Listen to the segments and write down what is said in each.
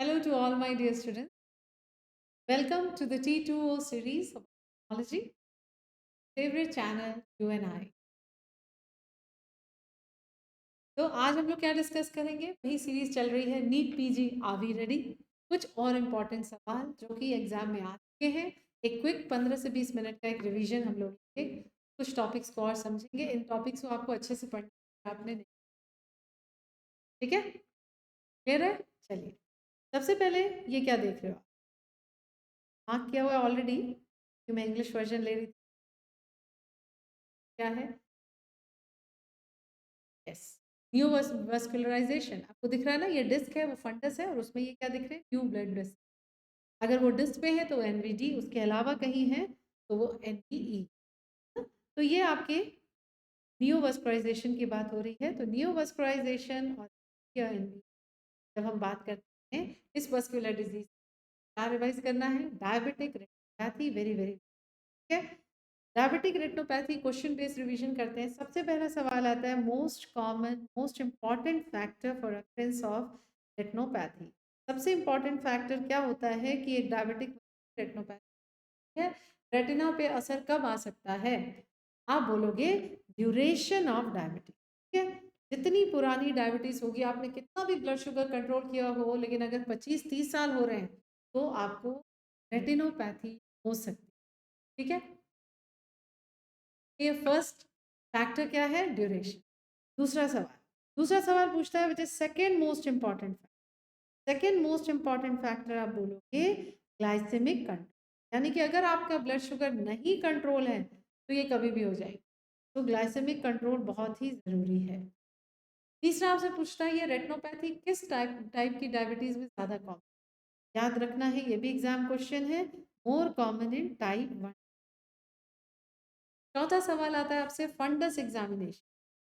Hello to all my dear students. Welcome to the T2O series of technology, favorite channel you and I. तो आज हम लोग क्या discuss करेंगे? वही सीरीज चल रही है NEET PG are we ready. कुछ और इम्पोर्टेंट सवाल जो कि एग्जाम में आ चुके हैं। एक क्विक 15 से 20 मिनट का एक रिवीजन हम लोग लेंगे। कुछ टॉपिक्स को और समझेंगे। इन टॉपिक्स को आपको अच्छे से पढ़ना आपने नहीं, ठीक है? क्लियर है? चलिए, सबसे पहले ये क्या देख रहे हो? मार्क किया हुआ है ऑलरेडी कि मैं इंग्लिश वर्जन ले रही थी। क्या है? यस, न्यू वस्कुलराइजेशन आपको दिख रहा है ना, ये डिस्क है, वो फंडस है और उसमें ये क्या दिख रहे हैं? New blood vessel. अगर वो डिस्क पे है तो एनवीडी, उसके अलावा कहीं है तो वो एनपीई। तो ये आपके न्यू वस्कुलराइजेशन की बात हो रही है। तो न्यू वस्कुलराइजेशन और NV जब हम बात करते हैं इस वस्कुलर डिजीज क्या रिवाइज करना है? डायबिटिक रेटिनोपैथी, वेरी वेरी, ठीक है। Diabetic retinopathy question based revision करते हैं। सबसे पहला सवाल आता है most common most important factor for occurrence of retinopathy. सबसे इंपॉर्टेंट फैक्टर क्या होता है कि एक डायबिटिक रेटिनोपैथी है, रेटिना पे असर कब आ सकता है? आप बोलोगे ड्यूरेशन ऑफ डायबिटीज, ठीक है। जितनी पुरानी डायबिटीज होगी, आपने कितना भी ब्लड शुगर कंट्रोल किया हो, लेकिन अगर 25-30 साल हो रहे हैं तो आपको रेटिनोपैथी हो सकती है, ठीक है। ये फर्स्ट फैक्टर क्या है? ड्यूरेशन। दूसरा सवाल पूछता है which is second most important factor. Second most important factor आप बोलोगे ग्लाइसेमिक कंट्रोल, यानी कि अगर आपका ब्लड शुगर नहीं कंट्रोल है तो ये कभी भी हो जाएगी। तो ग्लाइसेमिक कंट्रोल बहुत ही ज़रूरी है। तीसरा आपसे पूछता है ये रेटिनोपैथी किस टाइप टाइप की डायबिटीज़ में ज़्यादा कॉमन? याद रखना है, ये भी एग्जाम क्वेश्चन है। More common in type 1। चौथा सवाल आता है आपसे फंडस एग्जामिनेशन।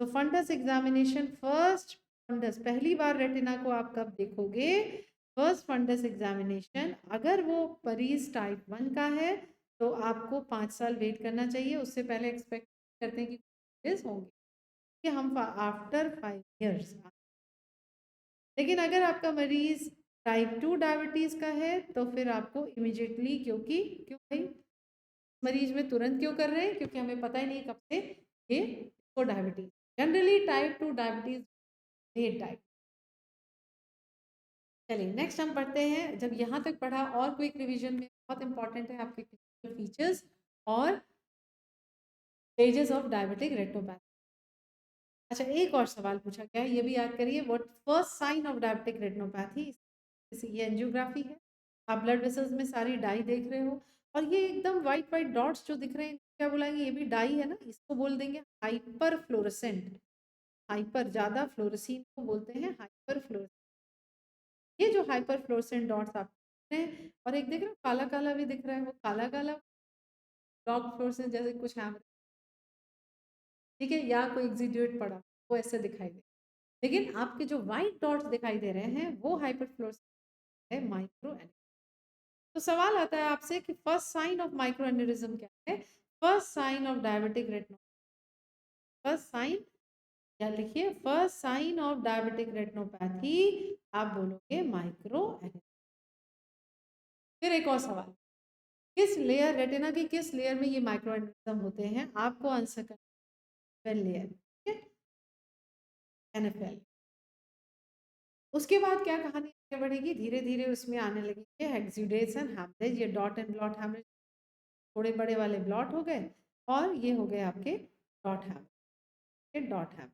तो फंडस एग्जामिनेशन, फर्स्ट फंडस, पहली बार रेटिना को आप कब देखोगे? फर्स्ट फंडस एग्जामिनेशन अगर वो मरीज टाइप 1 का है तो आपको 5 साल वेट करना चाहिए। उससे पहले एक्सपेक्ट करते हैं कि होंगे कि हम आफ्टर 5 इयर्स। लेकिन अगर आपका मरीज टाइप 2 डायबिटीज का है तो फिर आपको इमिजिएटली, क्योंकि क्यों भाई मरीज में तुरंत क्यों कर रहे हैं? क्योंकि हमें पता ही नहीं कब से ये इसको diabetes, generally type 2 diabetes late type. चलिए नेक्स्ट हम पढ़ते हैं। जब यहाँ तक पढ़ा, और क्विक रिवीजन में बहुत इंपॉर्टेंट है आपके क्लिनिकल फीचर्स और स्टेजेस ऑफ डायबिटिक रेटिनोपैथी। अच्छा, एक और सवाल पूछा गया है, ये भी याद करिए। What first sign of diabetic retinopathy? ये एंजियोग्राफी है। आप ब्लड वेसल्स में सारी डाई देख रहे हो और ये एकदम वाइट वाइट डॉट्स जो दिख रहे हैं, क्या बुलाएंगे? ये भी डाई है ना, इसको बोल देंगे हाइपर फ्लोरेसेंट। हाइपर ज्यादा, फ्लोरेसिन को बोलते हैं हाइपर फ्लोरेसेंट। ये जो हाइपर फ्लोरेसेंट डॉट्स आप देख रहे हैं, और एक देख रहे हो काला काला भी दिख रहा है, वो काला काला डॉट फ्लोरेसेंट जैसे कुछ हैमर, ठीक है, या कोई एग्जीड्यूट पड़ा वो ऐसे दिखाई दे। लेकिन आपके जो व्हाइट डॉट्स दिखाई दे रहे हैं वो हाइपर फ्लोरेसेंट है, माइक्रो। तो सवाल आता है आपसे कि first sign of micro aneurysm क्या है? First sign of diabetic retino, first sign, क्या लिखिए? First sign of diabetic retinopathy आप बोलोगे माइक्रो एन्यूरिज्म। फिर एक और सवाल, किस लेयर, रेटिना की किस लेयर में ये माइक्रो एन्यूरिज्म होते हैं? आपको आंसर करना लेयर, ठीक है, एनएफएल। उसके बाद क्या कहानी आगे बढ़ेगी? धीरे धीरे उसमें आने लगेंगे एक्सुडेशन, हैमरेज, ये डॉट एंड ब्लॉट हैमरेज, थोड़े बड़े वाले ब्लॉट हो गए और ये हो गए आपके डॉट हैमरेज, डॉट हैमरेज।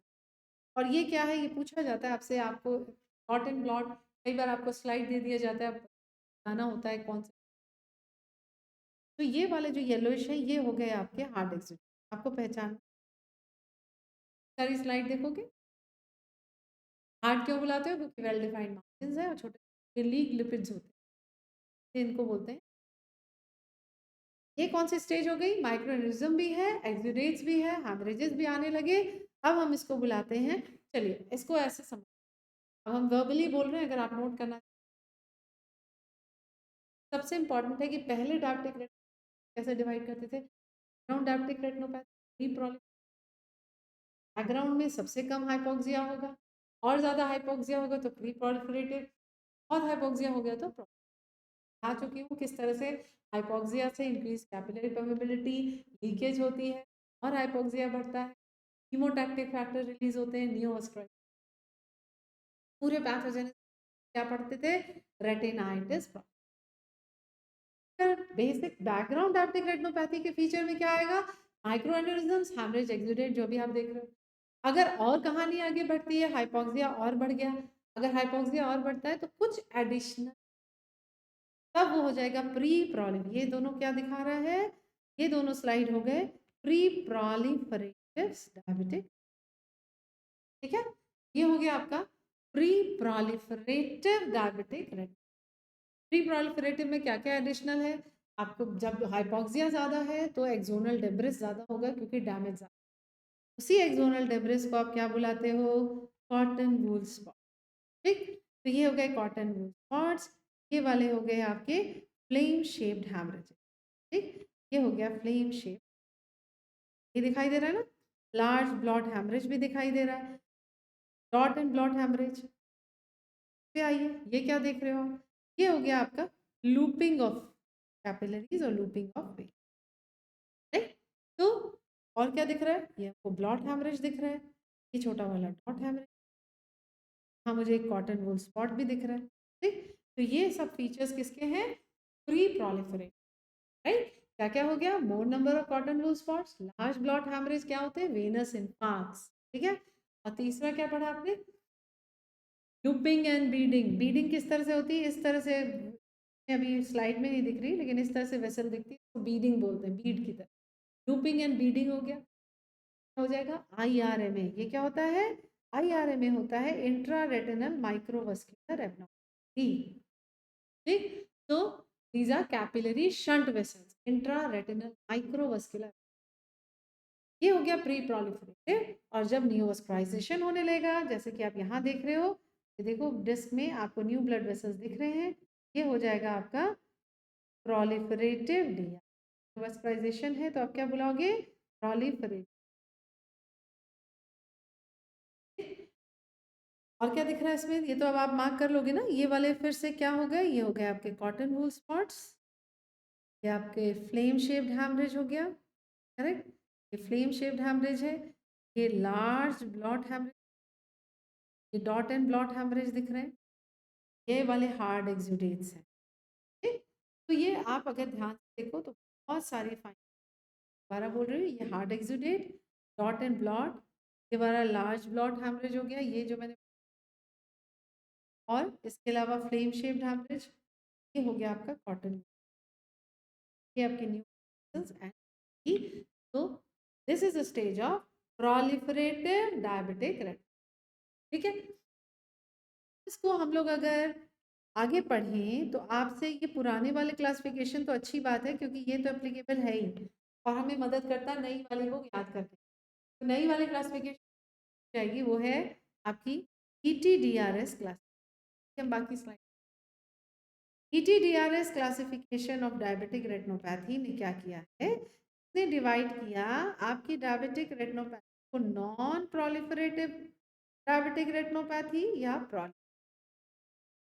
और ये क्या है? ये पूछा जाता है आपसे, आपको डॉट एंड ब्लॉट कई बार आपको स्लाइड दे दिया जाता है, बताना होता है कौन सा। तो ये वाले जो येलोइश है ये हो गए आपके हार्ड एक्सुडेशन। आपको पहचान, सारी स्लाइड देखोगे। हार्ड क्यों बुलाते हो? क्योंकि वेल डिफाइंड मार्जिन है और छोटे लीग लिपिड्स होते हैं, इनको बोलते हैं। ये कौन सी स्टेज हो गई? माइक्रोनिज्म भी है, एक्सुडेट्स भी है, हैमरेजेस भी आने लगे। अब हम इसको बुलाते हैं, चलिए इसको ऐसे समझ, अब हम वर्बली बोल रहे हैं, अगर आप नोट करना। सबसे इंपॉर्टेंट है कि पहले डायबिटिक कैसे डिवाइड करते थे? ग्राउंड डायबिटिक रेटिनोपैथी, बैकग्राउंड में सबसे कम हाइपोक्सिया होगा, और ज़्यादा हाइपोक्सिया होगा तो प्री प्रोलिफरेटिव, बहुत हाइपोक्सिया हो गया तो आ चुकी हूँ किस तरह से हाइपोक्सिया से इंक्रीज कैपिलरी परमेबिलिटी, लीकेज होती है और हाइपोक्सिया बढ़ता है, हीमोटैक्टिक फैक्टर रिलीज होते हैं, नियोस्ट्राइड, पूरे पैथोजेनेसिस क्या पढ़ते थे, retinitis. Basic background diabetic retinopathy के फीचर में क्या आएगा, माइक्रो एन्यूरिज्म्स, हैमरेज, एक्सुडेट, जो भी आप देख रहे हो। अगर और कहानी आगे बढ़ती है, हाइपोक्सिया और बढ़ गया, अगर हाइपोक्सिया और बढ़ता है तो कुछ एडिशनल, तब वो हो जाएगा प्री प्रॉलिफ। ये दोनों क्या दिखा रहा है, ये दोनों स्लाइड हो गए प्री प्रॉलिफरेटिव डायबिटिक, ठीक है। ये हो गया आपका प्री प्रॉलिफरेटिव डायबिटिक रेटिनोपैथी। प्री प्रॉलिफरेटिव में क्या क्या एडिशनल है, आपको जब हाइपोक्सिया ज़्यादा है तो एक्सोनल डेब्रिस ज़्यादा होगा क्योंकि डैमेज ज़्यादा, उसी एक्सोनल डेब्रिस को आप क्या बुलाते हो, कॉटन वूल स्पॉट, ठीक। तो ये हो गए कॉटन वूल स्पॉट्स, ये वाले हो गए आपके फ्लेम शेप्ड हैमरेज, ठीक। ये हो गया फ्लेम शेप, ये दिखाई दे रहा है ना, लार्ज ब्लॉट हैमरेज भी दिखाई दे रहा है, डॉट एंड ब्लॉट हैमरेज पे आइए, ये क्या देख रहे हो, ये हो गया आपका लूपिंग ऑफ कैपिलरीज और लूपिंग ऑफ वेन, राइट। तो और क्या दिख रहा है, ये आपको ब्लॉट हैमरेज दिख रहा है, ये छोटा वाला डॉट हैमरेज, हाँ मुझे एक कॉटन वूल स्पॉट भी दिख रहा है, ठीक। तो ये सब फीचर्स किसके हैं, प्री प्रॉलिफरेट, राइट। क्या क्या हो गया, मोर number of cotton wool spots, large blot haemorrhage, क्या होते हैं, वेनस इन्फार्क्ट्स, ठीक है। और तीसरा क्या पढ़ा आपने, लूपिंग एंड बीडिंग। बीडिंग किस तरह से होती है, इस तरह से, अभी स्लाइड में नहीं दिख रही लेकिन इस तरह से वेसल दिखती है तो बीडिंग बोलते हैं, बीड की तरह। लूपिंग एंड बीडिंग हो गया, हो जाएगा IRMA। ये क्या होता है, IRMA होता है इंट्रा रेटिनल माइक्रोवस्कुलर एब्नॉर्मलिटी, ठीक। तो these are capillary shunt vessels, intra retinal microvascular, ये हो गया प्री प्रॉलिफरेटिव। और जब नियोवास्कुलाराइजेशन होने लगेगा, जैसे कि आप यहाँ देख रहे हो, ये देखो डिस्क में आपको न्यू ब्लड वेसल्स दिख रहे हैं, ये हो जाएगा आपका प्रॉलिफरेटिव डिया। नियोवास्कुलाराइजेशन है तो आप क्या बुलाओगे, प्रॉलिफरेटिव। और क्या दिख रहा है इसमें, ये तो अब आप मार्क कर लोगे ना, ये वाले फिर से क्या हो गए, ये हो गए आपके कॉटन वूल स्पॉट्स, ये आपके फ्लेम शेप्ड हैमरेज हो गया, करेक्ट, ये फ्लेम शेप्ड हैमरेज है, ये लार्ज ब्लॉट हैमरेज, ये डॉट एंड ब्लॉट हैमरेज दिख रहे हैं, ये वाले हार्ड एक्सुडेट्स हैं, ठीक। तो ये आप अगर ध्यान से देखो तो बहुत सारी फाइन, दोबारा बोल रही हूँ, ये hard exudate, dot and blot, ये वाला लार्ज ब्लॉट हैमरेज हो गया, ये जो मैंने, और इसके अलावा फ्लेम शेप्ड हैमरेज, ये हो गया आपका कॉटन, ये आपके न्यू एंड, तो this is a stage of proliferative diabetic retinopathy, ठीक है। इसको हम लोग अगर आगे पढ़ें तो आपसे ये पुराने वाले क्लासिफिकेशन तो अच्छी बात है क्योंकि ये तो एप्लीकेबल है ही और हमें मदद करता है नई वाली को याद करने, तो नई वाली क्लासिफिकेशन जाएगी वो है आपकी ETDRS क्लास। हम बाकी slide, ETDRS classification of diabetic retinopathy ने क्या किया है, इसने डिवाइड किया आपकी डायबिटिक रेटिनोपैथी को नॉन प्रोलिफरेटिव डायबिटिक रेटिनोपैथी या प्रोल,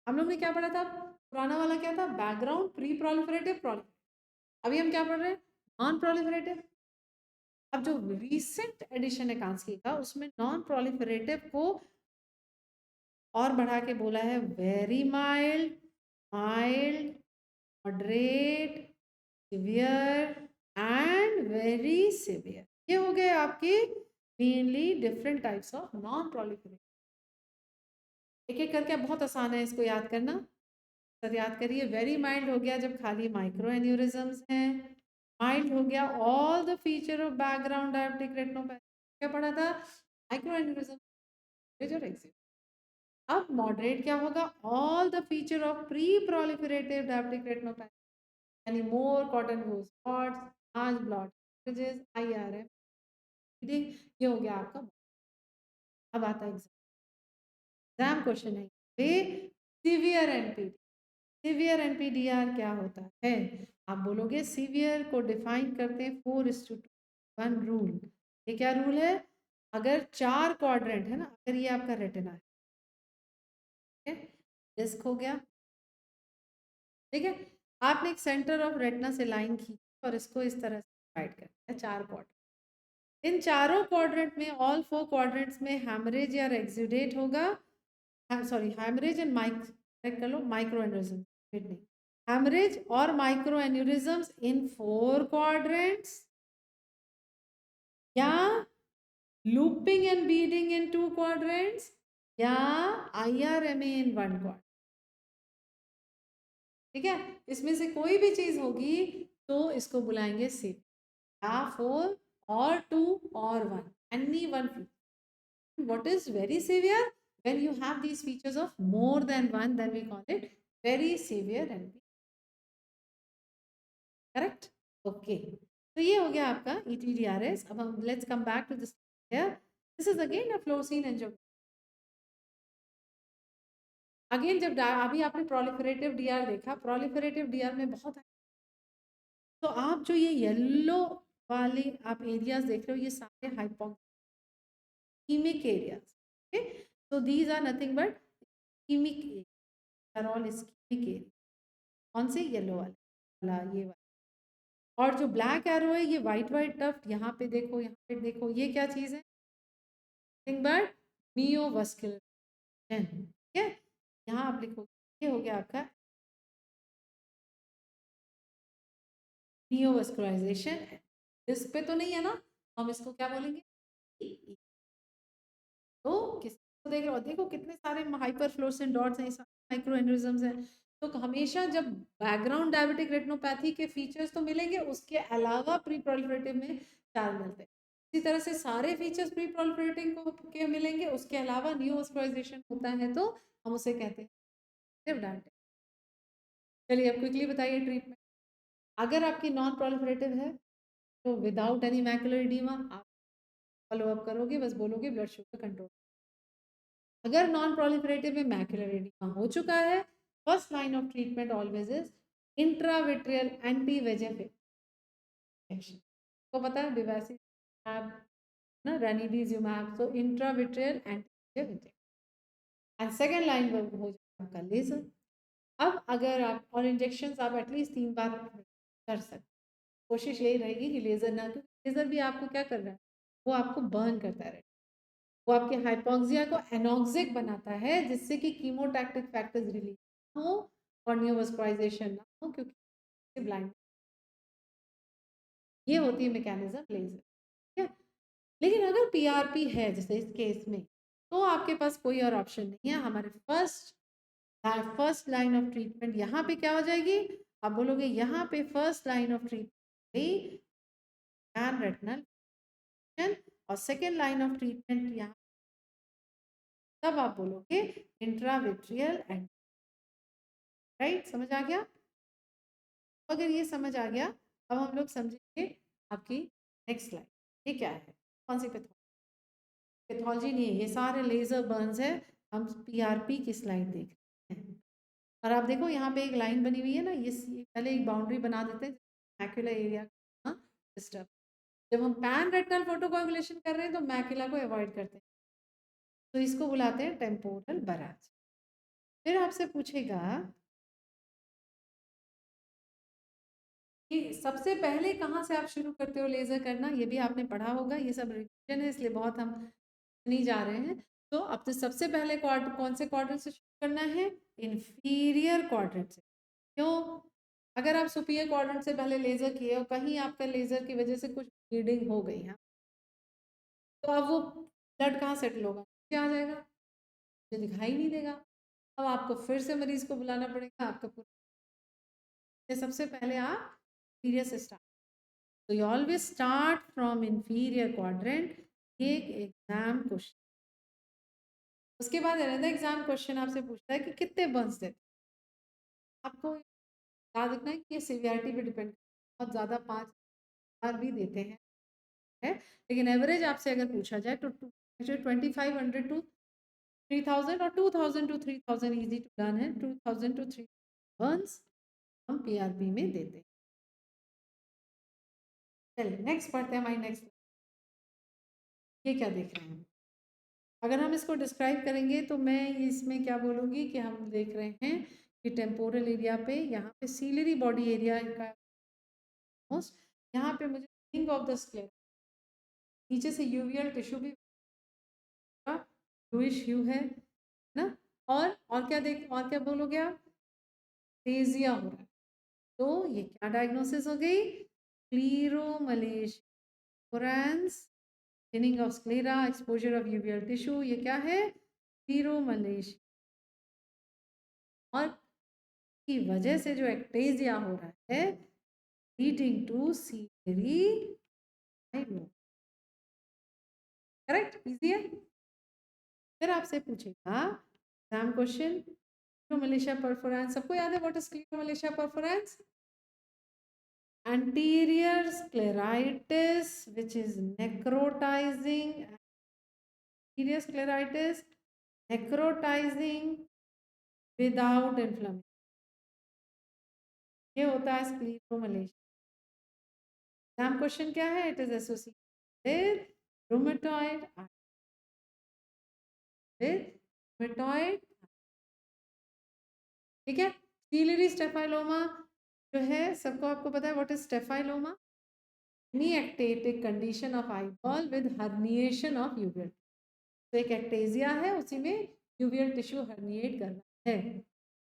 हम लोग ने क्या पढ़ा था, पुराना वाला क्या था, बैकग्राउंड, प्री प्रोलिफरेटिव, प्रोलिफरेटिव, अभी हम क्या पढ़ रहे हैं, नॉन प्रोलिफरेटिव। अब जो रीसेंट एडिशन है कांस्की का, उसमें नॉन प्रोलिफरेटिव को और बढ़ा के बोला है very mild, mild, moderate, severe and very severe. ये हो गए आपके mainly different types of non proliferative. एक एक करके बहुत आसान है इसको याद करना, सर याद करिए। वेरी माइल्ड हो गया जब खाली माइक्रो एन्यूरिज्म्स हैं, माइल्ड हो गया all the feature of background diabetic retinopathy, क्या पढ़ा था, माइक्रो एन्यूरिज्म, मेजर एक्सिट। अब मॉडरेट क्या होगा, all the feature of pre proliferative diabetic retinopathy, यानी more cotton wool spots, large blot haemorrhages, IRM, ये हो गया आपका। अब आता है एग्जाम क्वेश्चन है वे सीवियर एनपीडी, सीवियर एनपीडीआर क्या होता है, आप बोलोगे सीवियर को डिफाइन करते हैं 4:1 रूल। ये क्या रूल है, अगर 4 क्वाड्रेंट है ना, अगर ये आपका रेटिना है, डिस्क हो गया, ठीक है। आपने एक सेंटर ऑफ रेटिना से लाइन खींची और इसको इस तरह से डिवाइड कर दिया 4 क्वाड्रेंट। इन चारों क्वाड्रेंट में, ऑल 4 क्वाड्रेंट्स में हेमरेज या एक्सुडेट होगा, सॉरी हेमरेज एंड कर लो माइक्रो एन्यूरिज्म, नहीं, हेमरेज और माइक्रो एन्यूरिज्म्स इन 4 क्वाड्रेंट्स, या looping and beading in 2 quadrants, या IRMA इन 1 क्वाड्रेंट। ठीक है, इसमें से कोई भी चीज होगी तो इसको बुलाएंगे सी, या 4 और 2 और 1, any one feature. What is very severe? when you have these features of more than one, then we call it very severe and correct. Okay, तो ये हो गया आपका ETDRS। अब हम let's come back to this here, this is again a fluorescein angiogram. Again जब अभी आपने प्रोलिफरेटिव डीआर देखा, प्रोलिफरेटिव डीआर में बहुत, तो आप जो ये येलो वाले आप एरियाज देख रहे हो, ये सारे hypoaemic areas. Okay, so these are nothing but ischemic areas, are all ischemic areas। कौन से? येलो वाला, ये वाला। और जो ब्लैक एरो है, ये वाइट वाइट टफ्ट, यहाँ पे देखो, यहाँ पे देखो, ये क्या चीज है? नथिंग बट नियोवास्कुलर, ठीक है। यहाँ आप लिखो, ये हो गया आपका नियोवास्कुलराइजेशन। इस पे तो नहीं है ना, हम इसको क्या बोलेंगे? तो किसको देख रहे हो? देखो कितने सारे हाइपर फ्लोरेसेंट डॉट्स हैं, माइक्रो एन्यूरिज्म्स हैं। तो हमेशा जब बैकग्राउंड डायबिटिक रेटिनोपैथी के फीचर्स तो मिलेंगे, उसके अलावा प्री प्रोलिफरेटिव में 4 मिलते हैं। इसी तरह से सारे फीचर्स प्री प्रोलिफरेटिंग को के मिलेंगे, उसके अलावा नियोवास्कुलराइजेशन होता है तो हम उसे कहते हैं डायबिटिक। चलिए अब क्विकली बताइए ट्रीटमेंट। अगर आपकी नॉन प्रोलिफरेटिव है तो विदाउट एनी मैकुलर एडीमा आप फॉलो अप करोगे, बस बोलोगे ब्लड शुगर कंट्रोल। अगर नॉन प्रोलिफरेटिव में मैकुलर एडीमा हो चुका है, first line of treatment always is intravitreal anti VEGF injection. तो पता है बिवासिज़ुमैब ना, रैनीलिज़ुमैब, तो intravitreal anti VEGF injection. And second line पर हो जाएगा आपका लेजर। अब अगर आप, और इंजेक्शन आप एटलीस्ट 3 बार कर सकते, कोशिश यही रहेगी कि लेजर ना, क्योंकि लेजर भी आपको क्या कर रहा है, वो आपको बर्न करता रहे, वो आपके हाइपोक्सिया को एनॉक्सिक बनाता है, जिससे कि कीमोटैक्टिक फैक्टर्स रिलीज हो और नियोवास्कुलराइजेशन ना हो, क्योंकि ब्लाइंड, ये होती है मैकेनिज्म लेजर। ठीक है, लेकिन अगर PRP है जैसे इस केस में, तो आपके पास कोई और ऑप्शन नहीं है। हमारे फर्स्ट लाइन ऑफ ट्रीटमेंट यहाँ पे क्या हो जाएगी? आप बोलोगे यहाँ पे first line of treatment pan retinal, और सेकेंड लाइन ऑफ ट्रीटमेंट यहाँ, तब आप बोलोगे इंट्राविट्रियल एंड, राइट? समझ आ गया? अगर ये समझ आ गया, अब हम लोग समझेंगे आपकी नेक्स्ट स्लाइड। ये क्या है? कौन सी पैथोलॉजी नहीं है, ये सारे लेजर बर्न्स है। हम PRP की स्लाइड देख रहे हैं, और आप देखो यहाँ पे एक लाइन बनी हुई है ना, ये पहले एक बाउंड्री बना देते हैं मैक्यूलर एरिया डिस्टर्ब। जब हम पैन रेटिनल फोटोकोगुलेशन कर रहे हैं तो मैक्यूला को अवॉइड करते हैं, तो इसको बुलाते हैं टेम्पोरल बराज। फिर आपसे पूछेगा कि सबसे पहले कहाँ से आप शुरू करते हो लेजर करना, ये भी आपने पढ़ा होगा, ये सब रिविजन है इसलिए बहुत हम नहीं जा रहे हैं। तो अब तो सबसे पहले कौन से क्वाड्रेंट से शुरू करना है? इंफीरियर क्वाड्रेंट से। क्यों? अगर आप सुपीरियर क्वाड्रेंट से पहले लेजर किए और कहीं आपका लेजर की वजह से कुछ ब्लीडिंग हो गई है, तो अब वो ब्लड कहाँ सेटल होगा? क्या आ जाएगा, मुझे दिखाई नहीं देगा। अब आपको फिर से मरीज को बुलाना पड़ेगा, आपका पूरा, सबसे पहले आप इंफीरियर से स्टार्ट, तो you always start from inferior quadrant. ये एक एग्जाम क्वेश्चन। उसके बाद अनदर एग्जाम क्वेश्चन आपसे पूछता है कि कितने बर्न्स देते, आपको याद रखना है कि ये सीवियरिटी पे डिपेंड, बहुत ज़्यादा 5 बार भी देते हैं, है, लेकिन एवरेज आपसे अगर पूछा जाए तो 2500 टू 3000 और 2000 टू 3000 इजी टू लर्न है। 2000 टू 3000 बर्न्स हम PRP में देते हैं। चलिए नेक्स्ट पढ़ते हैं, हमारी नेक्स्ट, ये क्या देख रहे हैं? अगर हम इसको डिस्क्राइब करेंगे तो मैं इसमें क्या बोलूँगी कि हम देख रहे हैं कि टेम्पोरल एरिया पे यहाँ पे सीलरी बॉडी एरिया का मोस्ट, यहाँ पे मुझे थिंक ऑफ द स्क्लेरा, नीचे से यूवियल टिश्यू भी ब्लूइश ह्यू है ना। और क्या देख, और क्या बोलोगे आप, एक्टेजिया हो रहा है। तो ये क्या डायग्नोसिस हो गई, scleromalacia perforans, thinning of sclera, exposure of uveal tissue, ये क्या है, क्लीरोमलेशिया। और की वजह से जो एक्टेजिया हो रहा है, leading to severely hydro, correct, easy है। फिर आपसे पूछेगा एग्जाम क्वेश्चन, क्लीरोमलेशिया परफोरेंस, सबको याद है what is scleromalacia perforans, anterior scleritis which is necrotizing, anterior scleritis necrotizing without inflammation, ये होता है स्क्लीरोमलेशिया। एग्जाम क्वेश्चन क्या है, it is associated rheumatoid rheumatoid, ठीक है। सीलरी स्टेफाइलोमा जो है सबको आपको पता है what is staphyloma, any ectatic condition of eyeball with herniation of uveal, तो एक एक्टेजिया है, उसी में यूवियल टिश्यू हर्निएट करना है,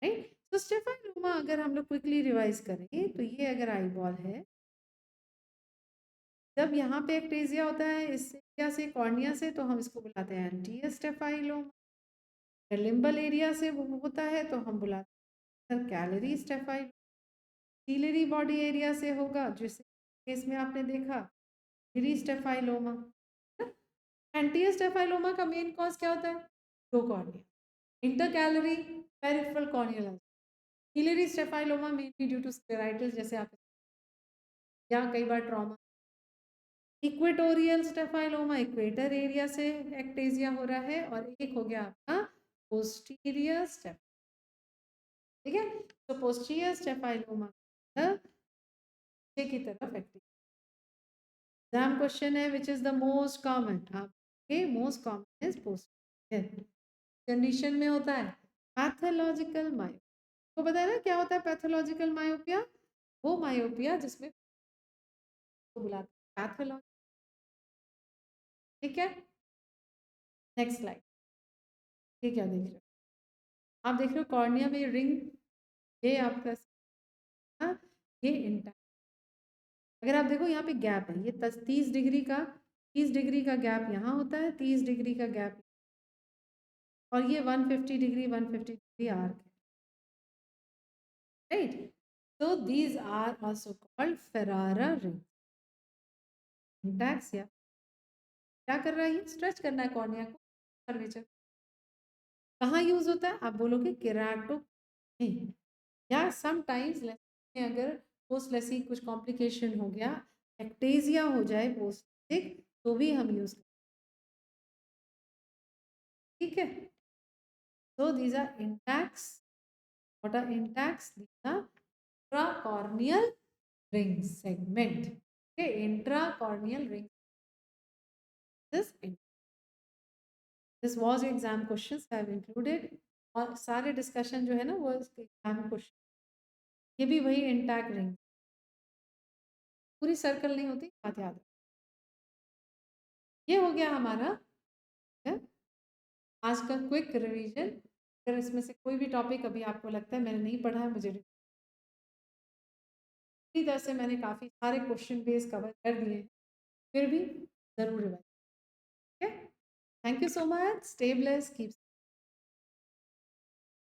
राइट। तो स्टेफाइलोमा अगर हम लोग क्विकली रिवाइज करें तो ये अगर आईबॉल है, जब यहाँ पे एक्टेजिया होता है इस एरिया से, कॉर्निया से, तो हम इसको बुलाते हैं एंटीरियर स्टेफाइलोमा। लिम्बल एरिया से वो होता है तो हम बुलाते हैं कैलरी स्टेफाइलोमा। सीलरी बॉडी एरिया से होगा, जिस केस में आपने देखा सीलरी स्टेफाइलोमा। एंटीरियर स्टेफाइलोमा का मेन कॉज क्या होता है, दो cornea, intercalary peripheral corneal, ciliary staphyloma mainly due to scleritis, जैसे आप या कई बार trauma. Equatorial staphyloma equator area से एक्टेजिया हो रहा है, और एक हो गया आपका पोस्टीरियर स्टेफ, ठीक है। तो पोस्टीरियर स्टेफाइलोमा की तरफ एक्टिव। एग्जाम क्वेश्चन है which is the most common, आपके most common is posterior condition में होता है पैथोलॉजिकल मायोपिया। तो पता है ना क्या होता है पैथोलॉजिकल मायोपिया, वो मायोपिया जिसमें बुलाते हैं पैथोलॉजी, ठीक है। नेक्स्ट स्लाइड, ये क्या देख रहे हो आप, देख रहे हो कॉर्निया में रिंग, ये आपका हाँ, ये इंटैक्ट। अगर आप देखो यहाँ पे गैप है, ये 30 डिग्री का, 30 डिग्री का गैप यहाँ होता है, 30 डिग्री का गैप, और ये 150 डिग्री 150 डिग्री आर्क है, right. So these are also called Ferrara rings. Intakes या क्या कर रहा है, ये स्ट्रेच करना है कॉर्निया को, कर्वेचर। कहाँ यूज होता है, आप बोलोगे केराटो में, या समटाइम्स अगर पोस्ट लेसी कुछ कॉम्प्लिकेशन हो गया, एक्टेजिया हो जाए पोस्ट, तो भी हम यूज करते, ठीक है। So these are intacts. What are intacts? These are intracorneal ring segment. Okay, intracorneal ring. This was exam questions I have included. और सारे डिस्कशन जो है ना वो एग्जाम क्वेश्चन, ये भी वही इंटैक्ट रिंग, पूरी सर्कल नहीं होती, बात याद है। ये हो गया हमारा आज का क्विक रिवीजन। अगर इसमें से कोई भी टॉपिक अभी आपको लगता है मैंने नहीं पढ़ा है, मुझे इसी तरह से मैंने काफ़ी सारे क्वेश्चन बेस कवर कर दिए, फिर भी ज़रूर रिवाइज, ठीक है। Thank you so much, stay blessed, keep